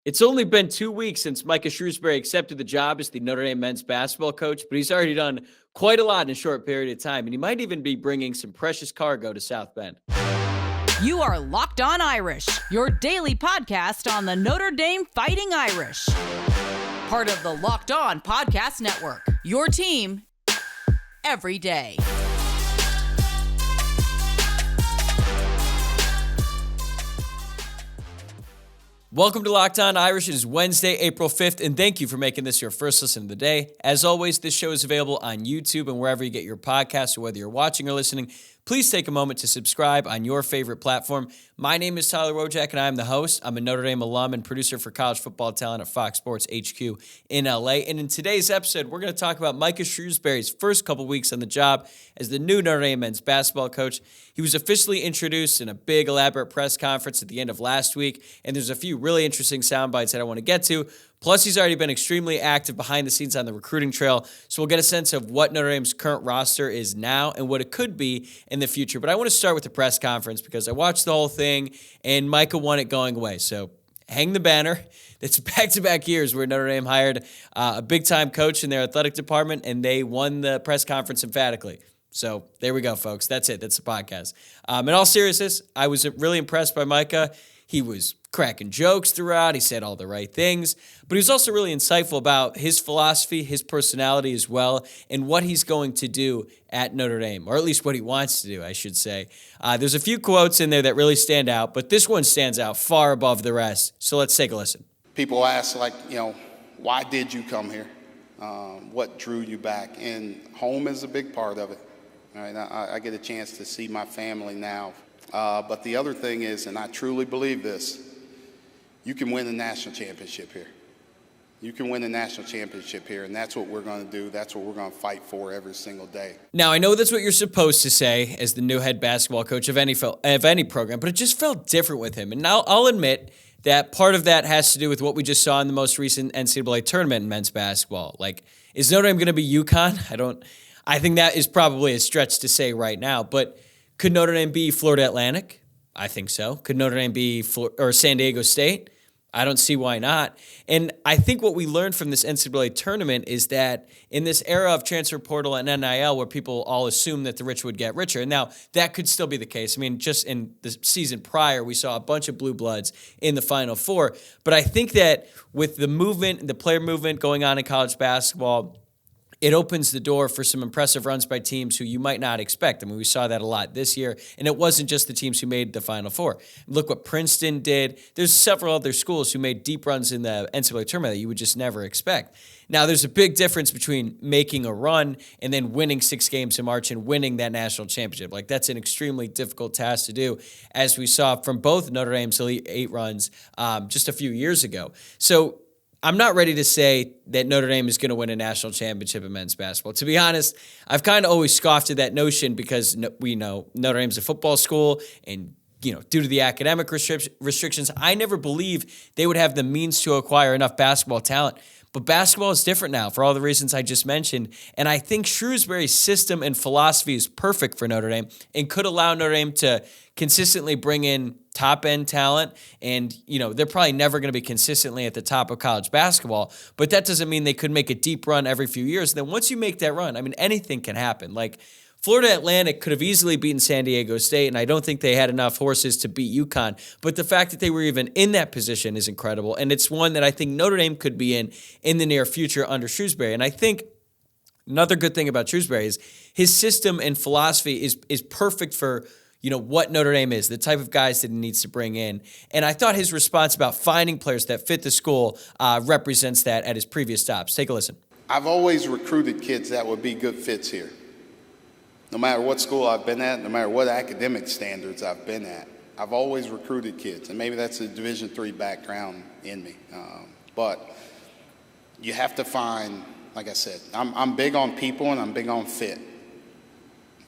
It's only been 2 weeks since Micah Shrewsberry accepted the job as the Notre Dame men's basketball coach, but he's already done quite a lot in a short period of time, and he might even be bringing some precious cargo to South Bend. You are Locked On Irish, your daily podcast on the Notre Dame Fighting Irish. Part of the Locked On Podcast Network, your team every day. Welcome to Locked On Irish. It is Wednesday, April 5th, and thank you for making this your first listen of the day. As always, this show is available on YouTube and wherever you get your podcasts, so whether you're watching or listening, please take a moment to subscribe on your favorite platform. My name is Tyler Wojciak, and I am the host. I'm a Notre Dame alum and producer for college football talent at Fox Sports HQ in LA. And in today's episode, we're going to talk about Micah Shrewsberry's first couple weeks on the job as the new Notre Dame men's basketball coach. He was officially introduced in a big, elaborate press conference at the end of last week, and there's a few really interesting sound bites that I want to get to. Plus, he's already been extremely active behind the scenes on the recruiting trail, so we'll get a sense of what Notre Dame's current roster is now and what it could be in the future. But I want to start with the press conference because I watched the whole thing, and Micah won it going away. So hang the banner. It's back-to-back years where Notre Dame hired a big-time coach in their athletic department, and they won the press conference emphatically. So there we go, folks. That's it. That's the podcast. In all seriousness, I was really impressed by Micah. He was cracking jokes throughout. He said all the right things. But he was also really insightful about his philosophy, his personality as well, and what he's going to do at Notre Dame, or at least what he wants to do, I should say. There's a few quotes in there that really stand out, but this one stands out far above the rest. So let's take a listen. People ask, why did you come here? What drew you back? And home is a big part of it. All right, I get a chance to see my family now. But the other thing is, and I truly believe this, you can win the national championship here. You can win the national championship here, and that's what we're going to do. That's what we're going to fight for every single day. Now, I know that's what you're supposed to say as the new head basketball coach of any program, but it just felt different with him. And now I'll admit that part of that has to do with what we just saw in the most recent NCAA tournament in men's basketball. Like, is Notre Dame going to be UConn? I think that is probably a stretch to say right now, but could Notre Dame be Florida Atlantic? I think so. Could Notre Dame be San Diego State? I don't see why not. And I think what we learned from this NCAA tournament is that in this era of transfer portal and NIL where people all assume that the rich would get richer, and now that could still be the case. I mean, just in the season prior, we saw a bunch of blue bloods in the Final Four. But I think that with the movement, the player movement going on in college basketball, it opens the door for some impressive runs by teams who you might not expect. I mean, we saw that a lot this year, and it wasn't just the teams who made the Final Four. Look what Princeton did. There's several other schools who made deep runs in the NCAA tournament that you would just never expect. Now, there's a big difference between making a run and then winning 6 games in March and winning that national championship. Like, that's an extremely difficult task to do, as we saw from both Notre Dame's Elite 8 runs just a few years ago. So I'm not ready to say that Notre Dame is going to win a national championship in men's basketball. To be honest, I've kind of always scoffed at that notion because we know Notre Dame's a football school, and due to the academic restrictions, I never believed they would have the means to acquire enough basketball talent. But basketball is different now for all the reasons I just mentioned, and I think Shrewsberry's system and philosophy is perfect for Notre Dame and could allow Notre Dame to consistently bring in top-end talent, and they're probably never going to be consistently at the top of college basketball, but that doesn't mean they could make a deep run every few years. And then once you make that run, I mean, anything can happen. Like, Florida Atlantic could have easily beaten San Diego State, and I don't think they had enough horses to beat UConn. But the fact that they were even in that position is incredible, and it's one that I think Notre Dame could be in the near future under Shrewsberry. And I think another good thing about Shrewsberry is his system and philosophy is perfect for what Notre Dame is, the type of guys that he needs to bring in. And I thought his response about finding players that fit the school represents that at his previous stops. Take a listen. I've always recruited kids that would be good fits here. No matter what school I've been at, no matter what academic standards I've been at, I've always recruited kids. And maybe that's a Division III background in me. But you have to find, like I said, I'm big on people and I'm big on fit.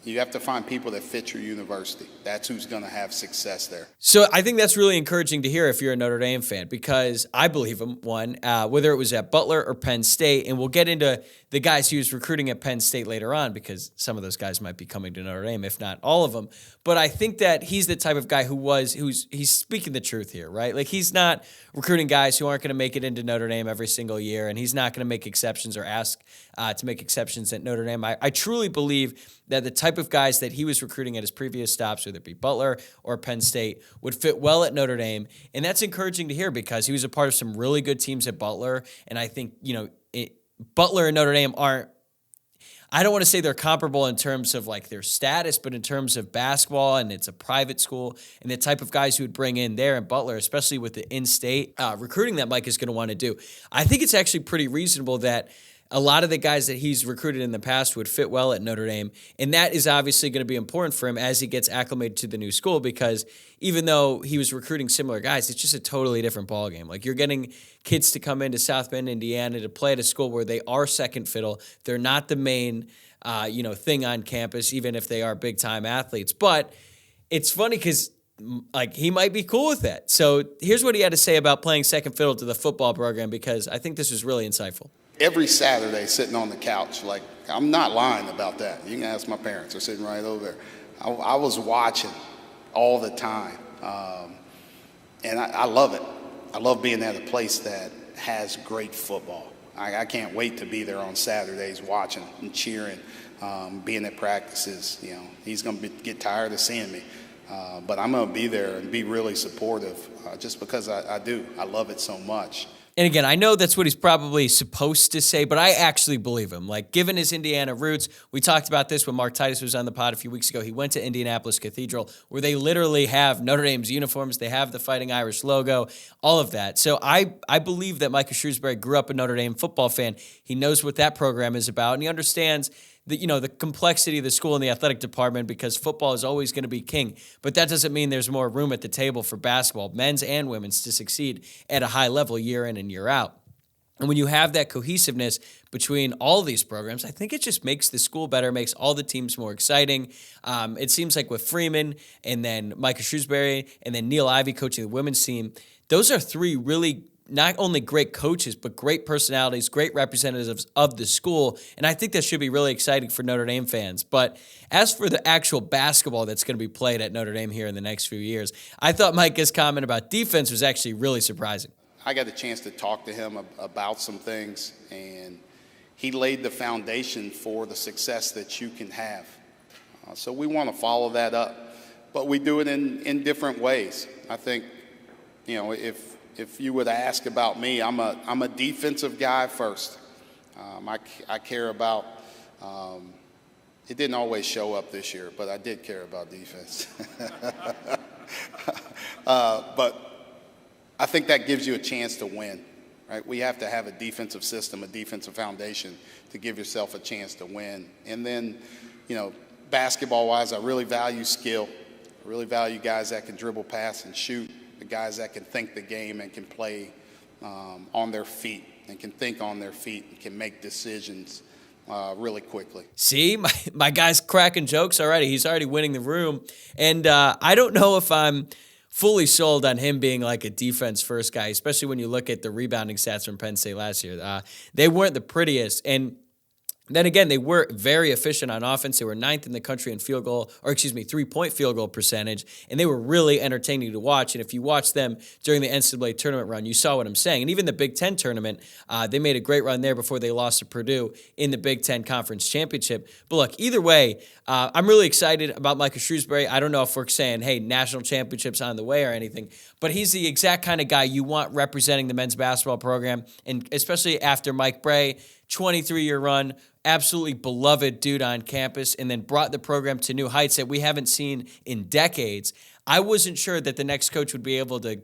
You have to find people that fit your university. That's who's going to have success there. So I think that's really encouraging to hear if you're a Notre Dame fan, because I believe him, whether it was at Butler or Penn State, and we'll get into the guys he was recruiting at Penn State later on, because some of those guys might be coming to Notre Dame, if not all of them. But I think that he's the type of guy he's speaking the truth here, right? Like, he's not recruiting guys who aren't going to make it into Notre Dame every single year, and he's not going to make exceptions or ask to make exceptions at Notre Dame. I truly believe that the type of guys that he was recruiting at his previous stops, whether it be Butler or Penn State, would fit well at Notre Dame. And that's encouraging to hear, because he was a part of some really good teams at Butler. And I think, Butler and Notre Dame aren't, I don't want to say they're comparable in terms of like their status, but in terms of basketball, and it's a private school, and the type of guys who would bring in there in Butler, especially with the in-state recruiting that Mike is going to want to do. I think it's actually pretty reasonable that a lot of the guys that he's recruited in the past would fit well at Notre Dame, and that is obviously going to be important for him as he gets acclimated to the new school, because even though he was recruiting similar guys, it's just a totally different ballgame. Like, you're getting kids to come into South Bend, Indiana to play at a school where they are second fiddle. They're not the main thing on campus, even if they are big-time athletes. But it's funny because he might be cool with that. So here's what he had to say about playing second fiddle to the football program, because I think this was really insightful. Every Saturday, sitting on the couch, like, I'm not lying about that. You can ask my parents. They're sitting right over there. I was watching all the time, and I love it. I love being at a place that has great football. I can't wait to be there on Saturdays watching and cheering, being at practices. He's going to get tired of seeing me, but I'm going to be there and be really supportive just because I do. I love it so much. And again, I know that's what he's probably supposed to say, but I actually believe him. Like, given his Indiana roots, we talked about this when Mark Titus was on the pod a few weeks ago. He went to Indianapolis Cathedral, where they literally have Notre Dame's uniforms. They have the Fighting Irish logo, all of that. So I believe that Micah Shrewsberry grew up a Notre Dame football fan. He knows what that program is about, and he understands the complexity of the school and the athletic department, because football is always going to be king. But that doesn't mean there's more room at the table for basketball, men's and women's, to succeed at a high level year in and year out. And when you have that cohesiveness between all these programs, I think it just makes the school better, makes all the teams more exciting. It seems like with Freeman and then Micah Shrewsberry and then Neil Ivey coaching the women's team, those are three really not only great coaches, but great personalities, great representatives of the school. And I think that should be really exciting for Notre Dame fans. But as for the actual basketball that's going to be played at Notre Dame here in the next few years, I thought Micah's comment about defense was actually really surprising. I got a chance to talk to him about some things, and he laid the foundation for the success that you can have. So we want to follow that up, but we do it in different ways. I think, if you would ask about me, I'm a defensive guy first. I care about. It didn't always show up this year, but I did care about defense. But I think that gives you a chance to win, right? We have to have a defensive system, a defensive foundation to give yourself a chance to win. And then, basketball-wise, I really value skill. I really value guys that can dribble, pass, and shoot. The guys that can think the game and can play on their feet and can think on their feet and can make decisions really quickly. See, my guy's cracking jokes already. He's already winning the room. And I don't know if I'm fully sold on him being like a defense-first guy, especially when you look at the rebounding stats from Penn State last year. They weren't the prettiest. And then again, they were very efficient on offense. They were 9th in the country in 3-point field goal percentage, and they were really entertaining to watch. And if you watch them during the NCAA tournament run, you saw what I'm saying. And even the Big Ten tournament, they made a great run there before they lost to Purdue in the Big Ten Conference Championship. But look, either way, I'm really excited about Micah Shrewsberry. I don't know if we're saying, hey, national championships on the way or anything, but he's the exact kind of guy you want representing the men's basketball program, and especially after Mike Bray, 23-year run, absolutely beloved dude on campus, and then brought the program to new heights that we haven't seen in decades. I wasn't sure that the next coach would be able to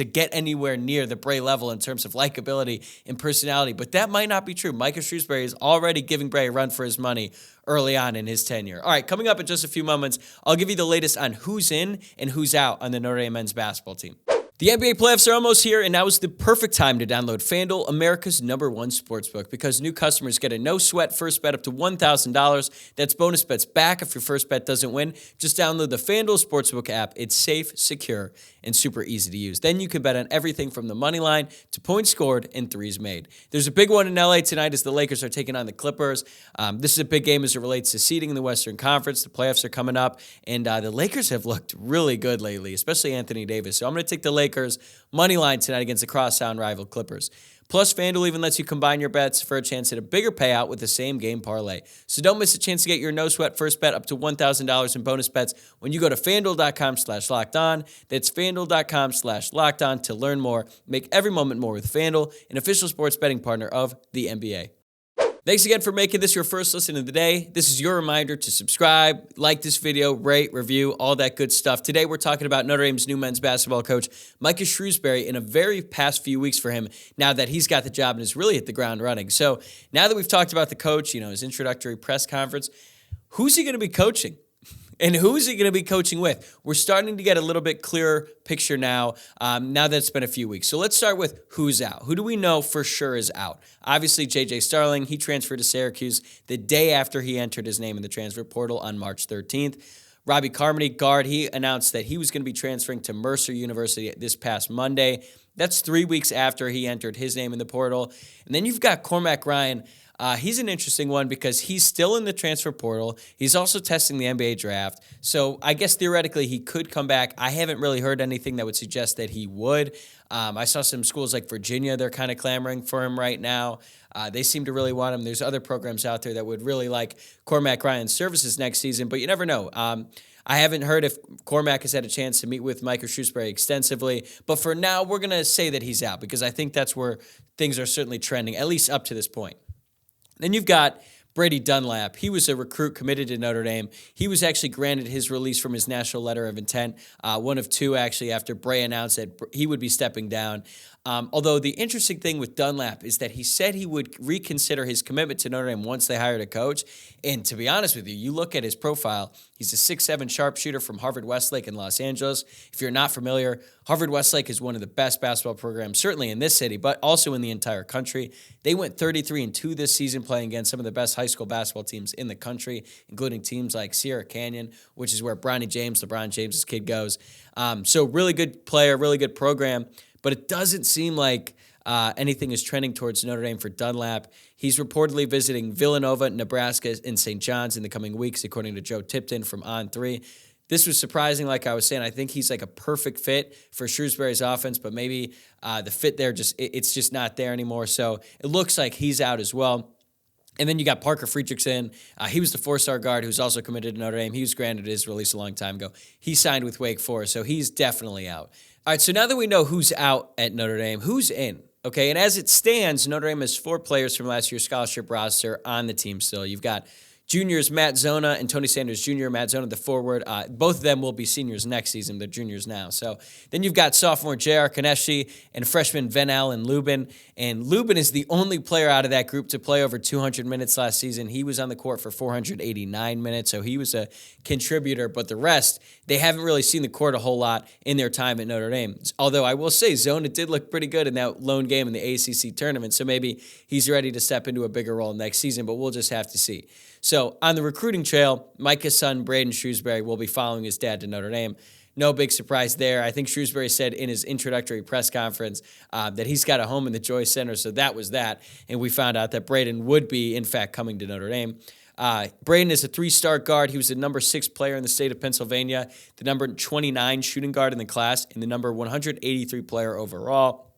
get anywhere near the Bray level in terms of likability and personality, but that might not be true. Micah Shrewsberry is already giving Bray a run for his money early on in his tenure. All right, coming up in just a few moments, I'll give you the latest on who's in and who's out on the Notre Dame men's basketball team. The NBA playoffs are almost here, and now is the perfect time to download FanDuel, America's #1 sportsbook, because new customers get a no-sweat first bet up to $1,000. That's bonus bets back if your first bet doesn't win. Just download the FanDuel Sportsbook app. It's safe, secure, and super easy to use. Then you can bet on everything from the money line to points scored and threes made. There's a big one in LA tonight as the Lakers are taking on the Clippers. This is a big game as it relates to seeding in the Western Conference. The playoffs are coming up, and the Lakers have looked really good lately, especially Anthony Davis. So I'm going to take the Lakers money line tonight against the crosstown rival Clippers. Plus, FanDuel even lets you combine your bets for a chance at a bigger payout with the same game parlay. So don't miss a chance to get your no-sweat first bet up to $1,000 in bonus bets when you go to FanDuel.com/lockedon. That's FanDuel.com/lockedon to learn more. Make every moment more with FanDuel, an official sports betting partner of the NBA. Thanks again for making this your first listen of the day. This is your reminder to subscribe, like this video, rate, review, all that good stuff. Today we're talking about Notre Dame's new men's basketball coach, Micah Shrewsberry, in a very past few weeks for him now that he's got the job and has really hit the ground running. So now that we've talked about the coach, his introductory press conference, who's he going to be coaching? And who is he going to be coaching with? We're starting to get a little bit clearer picture now that it's been a few weeks. So let's start with who's out. Who do we know for sure is out? Obviously, J.J. Starling, he transferred to Syracuse the day after he entered his name in the transfer portal on March 13th. Robbie Carmody, guard, he announced that he was going to be transferring to Mercer University this past Monday. That's 3 weeks after he entered his name in the portal. And then you've got Cormac Ryan. He's an interesting one because he's still in the transfer portal. He's also testing the NBA draft. So I guess theoretically he could come back. I haven't really heard anything that would suggest that he would. I saw some schools like Virginia, they're kind of clamoring for him right now. They seem to really want him. There's other programs out there that would really like Cormac Ryan's services next season, but you never know. I haven't heard if Cormac has had a chance to meet with Micah Shrewsberry extensively, but for now we're going to say that he's out because I think that's where things are certainly trending, at least up to this point. Then you've got Brady Dunlap. He was a recruit committed to Notre Dame. He was actually granted his release from his national letter of intent, one of two actually after Bray announced that he would be stepping down. Although the interesting thing with Dunlap is that he said he would reconsider his commitment to Notre Dame once they hired a coach. And to be honest with you, you look at his profile, he's a 6'7" sharpshooter from Harvard-Westlake in Los Angeles. If you're not familiar, Harvard-Westlake is one of the best basketball programs, certainly in this city, but also in the entire country. They went 33-2 this season playing against some of the best high school basketball teams in the country, including teams like Sierra Canyon, which is where LeBron James' kid goes. So really good player, really good program. But it doesn't seem like anything is trending towards Notre Dame for Dunlap. He's reportedly visiting Villanova, Nebraska, and St. John's in the coming weeks, according to Joe Tipton from On3. This was surprising, like I was saying. I think he's like a perfect fit for Shrewsbury's offense, but maybe the fit there, it's just not there anymore. So it looks like he's out as well. And then you got Parker Friedrichsen. He was the four-star guard who's also committed to Notre Dame. He was granted his release a long time ago. He signed with Wake Forest, so he's definitely out. All right, so now that we know who's out at Notre Dame, who's in? Okay, and as it stands, Notre Dame has 4 players from last year's scholarship roster on the team still. You've got juniors Matt Zona and Tony Sanders Jr., Matt Zona, the forward. Both of them will be seniors next season. They're juniors now. So then you've got sophomore J.R. Kaneshi and freshman Ven-Allen Lubin. And Lubin is the only player out of that group to play over 200 minutes last season. He was on the court for 489 minutes, so he was a contributor. But the rest, they haven't really seen the court a whole lot in their time at Notre Dame. Although I will say Zona did look pretty good in that lone game in the ACC tournament, so maybe he's ready to step into a bigger role next season, but we'll just have to see. So on the recruiting trail, Micah's son, Braden Shrewsberry, will be following his dad to Notre Dame. No big surprise there. I think Shrewsberry said in his introductory press conference that he's got a home in the Joyce Center, so that was that. And we found out that Braden would be, in fact, coming to Notre Dame. Braden is a 3-star guard. He was the number 6 player in the state of Pennsylvania, the number 29 shooting guard in the class, and the number 183 player overall.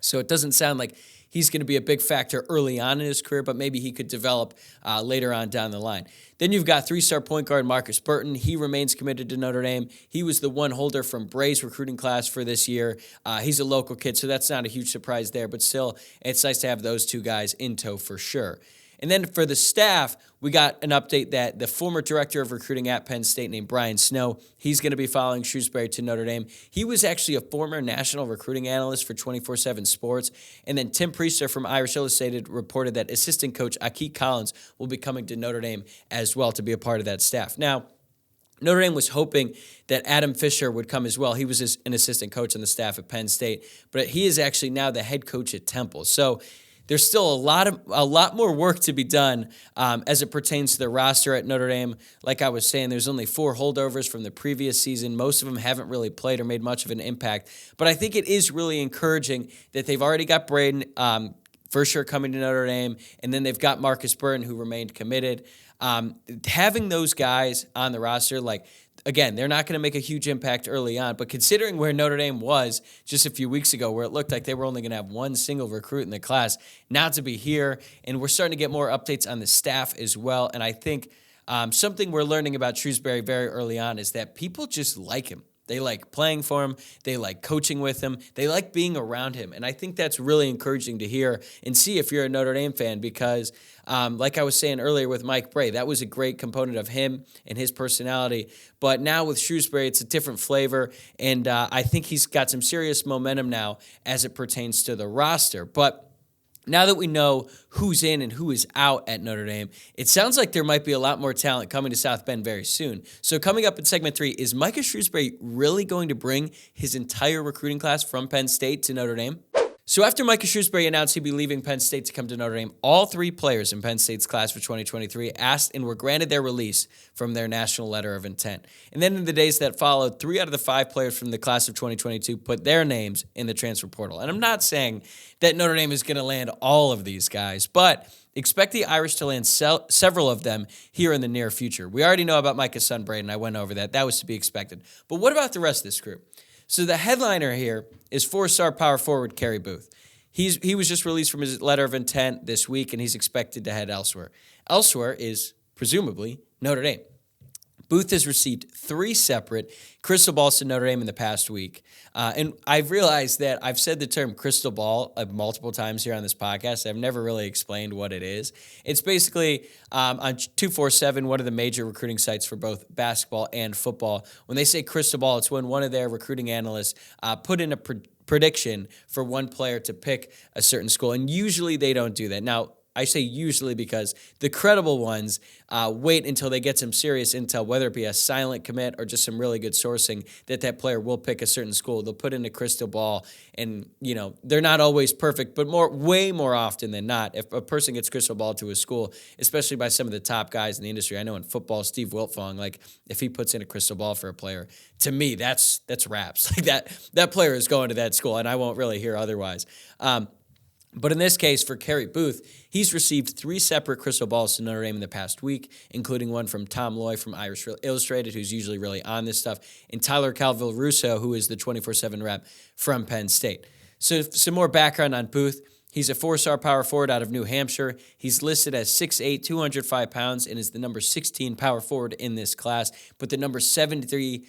So it doesn't sound like he's going to be a big factor early on in his career, but maybe he could develop later on down the line. Then you've got 3-star point guard Marcus Burton. He remains committed to Notre Dame. He was the one holder from Bray's recruiting class for this year. He's a local kid, so that's not a huge surprise there, but still, it's nice to have those two guys in tow for sure. And then for the staff, we got an update that the former director of recruiting at Penn State named Brian Snow, he's going to be following Shrewsberry to Notre Dame. He was actually a former national recruiting analyst for 24/7 Sports. And then Tim Priester from Irish Illustrated reported that assistant coach Aki Collins will be coming to Notre Dame as well to be a part of that staff. Now, Notre Dame was hoping that Adam Fisher would come as well. He was an assistant coach on the staff at Penn State, but he is actually now the head coach at Temple. So there's still a lot more work to be done as it pertains to the roster at Notre Dame. Like I was saying, there's only 4 holdovers from the previous season. Most of them haven't really played or made much of an impact. But I think it is really encouraging that they've already got Braden for sure coming to Notre Dame, and then they've got Marcus Burton, who remained committed. Having those guys on the roster, like, again, they're not going to make a huge impact early on, but considering where Notre Dame was just a few weeks ago, where it looked like they were only going to have one single recruit in the class, now to be here, and we're starting to get more updates on the staff as well. And I think something we're learning about Shrewsberry very early on is that people just like him. They like playing for him. They like coaching with him. They like being around him. And I think that's really encouraging to hear and see if you're a Notre Dame fan because, like I was saying earlier with Mike Bray, that was a great component of him and his personality. But now with Shrewsberry, it's a different flavor. And I think he's got some serious momentum now as it pertains to the roster. But now that we know who's in and who is out at Notre Dame, it sounds like there might be a lot more talent coming to South Bend very soon. So coming up in segment 3, is Micah Shrewsberry really going to bring his entire recruiting class from Penn State to Notre Dame? So after Micah Shrewsberry announced he'd be leaving Penn State to come to Notre Dame, all 3 players in Penn State's class for 2023 asked and were granted their release from their national letter of intent. And then in the days that followed, 3 out of the 5 players from the class of 2022 put their names in the transfer portal. And I'm not saying that Notre Dame is going to land all of these guys, but expect the Irish to land several of them here in the near future. We already know about Micah's son, Braden. I went over that. That was to be expected. But what about the rest of this group? So the headliner here is 4-star power forward Kerry Booth. He was just released from his letter of intent this week, and he's expected to head elsewhere. Elsewhere is, presumably, Notre Dame. Booth has received 3 separate crystal balls to Notre Dame in the past week. And I've realized that I've said the term crystal ball multiple times here on this podcast. I've never really explained what it is. It's basically on 247, one of the major recruiting sites for both basketball and football. When they say crystal ball, it's when one of their recruiting analysts put in a prediction for one player to pick a certain school. And usually they don't do that. Now, I say usually because the credible ones wait until they get some serious intel, whether it be a silent commit or just some really good sourcing, that player will pick a certain school. They'll put in a crystal ball, and they're not always perfect, but way more often than not, if a person gets crystal ball to a school, especially by some of the top guys in the industry, I know in football, Steve Wiltfong, like if he puts in a crystal ball for a player, to me that's raps. Like that player is going to that school, and I won't really hear otherwise. But in this case, for Kerry Booth, he's received 3 separate crystal balls to Notre Dame in the past week, including one from Tom Loy from Irish Illustrated, who's usually really on this stuff, and Tyler Calville-Russo, who is the 24/7 rep from Penn State. So some more background on Booth. He's a 4-star power forward out of New Hampshire. He's listed as 6'8", 205 pounds, and is the number 16 power forward in this class, but the number 73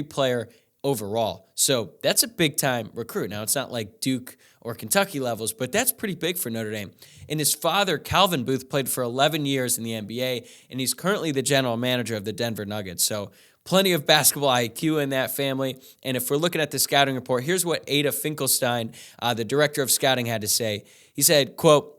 player overall. So that's a big-time recruit. Now, it's not like Duke or Kentucky levels, but that's pretty big for Notre Dame. And his father, Calvin Booth, played for 11 years in the NBA, and he's currently the general manager of the Denver Nuggets. So plenty of basketball IQ in that family. And if we're looking at the scouting report, here's what Ada Finkelstein, the director of scouting, had to say. He said, quote,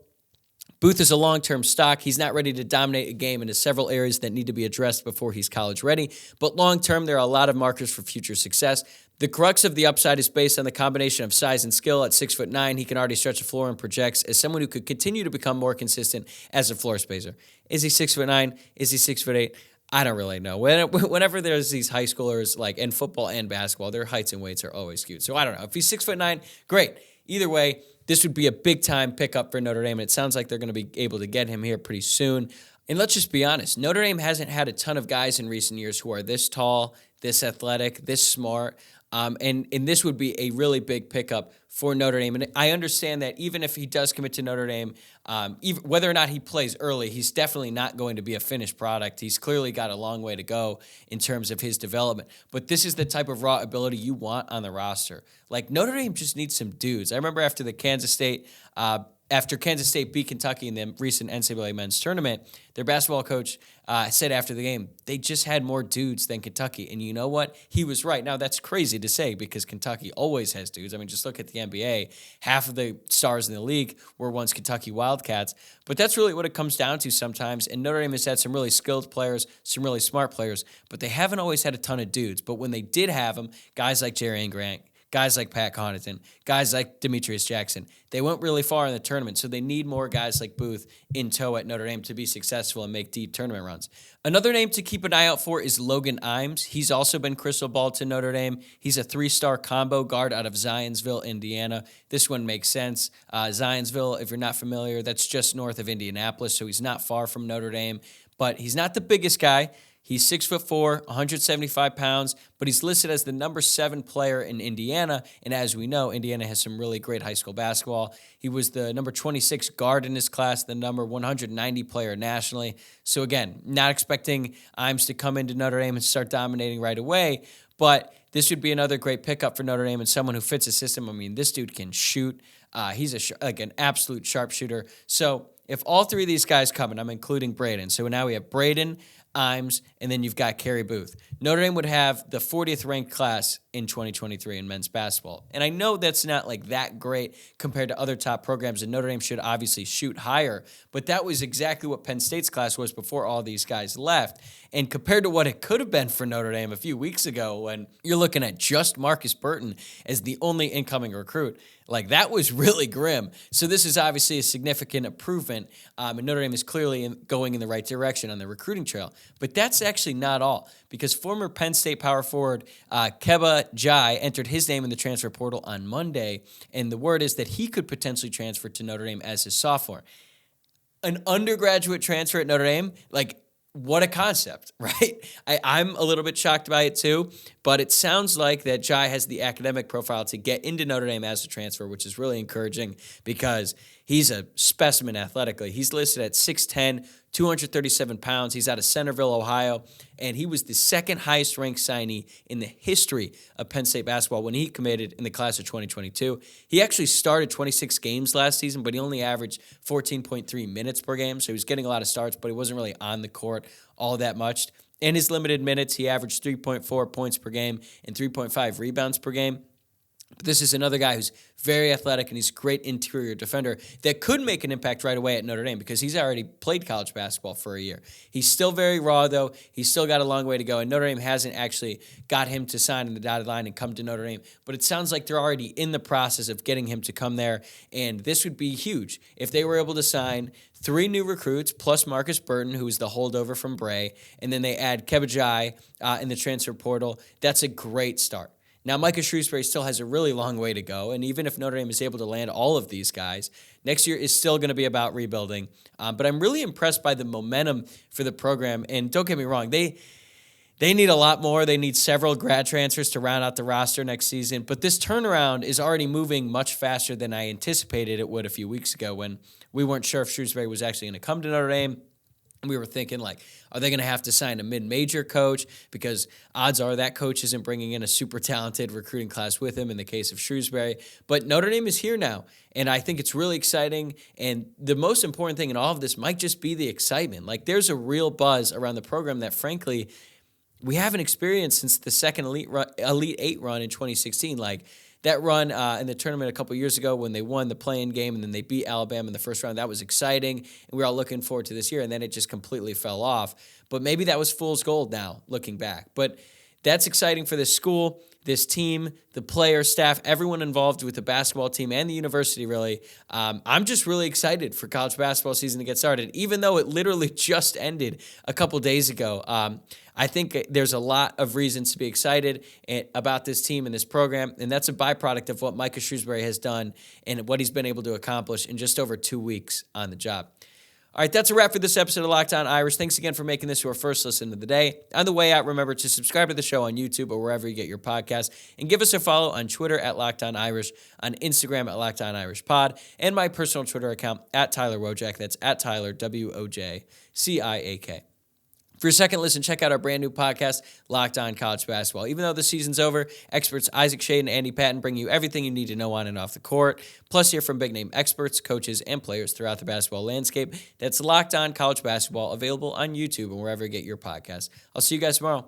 Booth is a long-term stock. He's not ready to dominate a game into several areas that need to be addressed before he's college ready. But long-term, there are a lot of markers for future success. The crux of the upside is based on the combination of size and skill. At 6'9", he can already stretch the floor and projects as someone who could continue to become more consistent as a floor spacer. Is he 6'9"? Is he 6'8"? I don't really know. Whenever there's these high schoolers, like in football and basketball, their heights and weights are always skewed. So I don't know. If he's 6'9", great. Either way, this would be a big-time pickup for Notre Dame, and it sounds like they're going to be able to get him here pretty soon. And let's just be honest, Notre Dame hasn't had a ton of guys in recent years who are this tall, this athletic, this smart, and this would be a really big pickup for Notre Dame. And I understand that even if he does commit to Notre Dame, even whether or not he plays early, he's definitely not going to be a finished product. He's clearly got a long way to go in terms of his development. But this is the type of raw ability you want on the roster. Like, Notre Dame just needs some dudes. I remember after the Kansas State after Kansas State beat Kentucky in the recent NCAA men's tournament, their basketball coach said after the game, they just had more dudes than Kentucky. And you know what? He was right. Now, that's crazy to say because Kentucky always has dudes. I mean, just look at the NBA. Half of the stars in the league were once Kentucky Wildcats. But that's really what it comes down to sometimes. And Notre Dame has had some really skilled players, some really smart players, but they haven't always had a ton of dudes. But when they did have them, guys like Jerry Grant, guys like Pat Connaughton, guys like Demetrius Jackson, they went really far in the tournament, so they need more guys like Booth in tow at Notre Dame to be successful and make deep tournament runs. Another name to keep an eye out for is Logan Imes. He's also been crystal balled to Notre Dame. He's a 3-star combo guard out of Zionsville, Indiana. This one makes sense. Zionsville, if you're not familiar, that's just north of Indianapolis, so he's not far from Notre Dame, but he's not the biggest guy. He's 6'4", 175 pounds, but he's listed as the number 7 player in Indiana. And as we know, Indiana has some really great high school basketball. He was the number 26 guard in his class, the number 190 player nationally. So again, not expecting Imes to come into Notre Dame and start dominating right away, but this would be another great pickup for Notre Dame and someone who fits a system. I mean, this dude can shoot. He's an absolute sharpshooter. So if all three of these guys come, and I'm including Braden, so now we have Braden, Imes, and then you've got Kerry Booth. Notre Dame would have the 40th ranked class in 2023 in men's basketball. And I know that's not like that great compared to other top programs, and Notre Dame should obviously shoot higher, but that was exactly what Penn State's class was before all these guys left. And compared to what it could have been for Notre Dame a few weeks ago when you're looking at just Marcus Burton as the only incoming recruit, like that was really grim. So this is obviously a significant improvement, and Notre Dame is clearly going in the right direction on the recruiting trail. But that's actually not all, because former Penn State power forward Keba Jai entered his name in the transfer portal on Monday, and the word is that he could potentially transfer to Notre Dame as his sophomore. An undergraduate transfer at Notre Dame, like, what a concept, right? I'm a little bit shocked by it too, but it sounds like that Jai has the academic profile to get into Notre Dame as a transfer, which is really encouraging because he's a specimen athletically. He's listed at 6'10", 237 pounds. He's out of Centerville, Ohio, and he was the second highest ranked signee in the history of Penn State basketball when he committed in the class of 2022. He actually started 26 games last season, but he only averaged 14.3 minutes per game, so he was getting a lot of starts, but he wasn't really on the court all that much. In his limited minutes, he averaged 3.4 points per game and 3.5 rebounds per game. But this is another guy who's very athletic and he's a great interior defender that could make an impact right away at Notre Dame because he's already played college basketball for a year. He's still very raw, though. He's still got a long way to go, and Notre Dame hasn't actually got him to sign in the dotted line and come to Notre Dame. But it sounds like they're already in the process of getting him to come there, and this would be huge if they were able to sign 3 new recruits plus Marcus Burton, who is the holdover from Bray, and then they add Keba Jai in the transfer portal. That's a great start. Now, Micah Shrewsberry still has a really long way to go, and even if Notre Dame is able to land all of these guys, next year is still going to be about rebuilding. But I'm really impressed by the momentum for the program, and don't get me wrong, they need a lot more. They need several grad transfers to round out the roster next season, but this turnaround is already moving much faster than I anticipated it would a few weeks ago when we weren't sure if Shrewsberry was actually going to come to Notre Dame. We were thinking, like, are they going to have to sign a mid-major coach? Because odds are that coach isn't bringing in a super talented recruiting class with him in the case of Shrewsberry. But Notre Dame is here now, and I think it's really exciting. And the most important thing in all of this might just be the excitement. Like, there's a real buzz around the program that, frankly, we haven't experienced since the second Elite Eight run in 2016. Like, that run in the tournament a couple years ago when they won the play-in game and then they beat Alabama in the first round, that was exciting, and we were all looking forward to this year, and then it just completely fell off. But maybe that was fool's gold now, looking back. But that's exciting for this school, this team, the players, staff, everyone involved with the basketball team and the university, really. I'm just really excited for college basketball season to get started, even though it literally just ended a couple days ago. I think there's a lot of reasons to be excited about this team and this program, and that's a byproduct of what Micah Shrewsberry has done and what he's been able to accomplish in just over 2 weeks on the job. All right, that's a wrap for this episode of Locked On Irish. Thanks again for making this your first listen of the day. On the way out, remember to subscribe to the show on YouTube or wherever you get your podcasts, and give us a follow on Twitter at Locked On Irish, on Instagram at Locked On Irish Pod, and my personal Twitter account at Tyler Wojciak. That's at Tyler, Wojciak. For your second listen, check out our brand new podcast, Locked On College Basketball. Even though the season's over, experts Isaac Shade and Andy Patton bring you everything you need to know on and off the court. Plus, hear from big-name experts, coaches, and players throughout the basketball landscape. That's Locked On College Basketball, available on YouTube and wherever you get your podcasts. I'll see you guys tomorrow.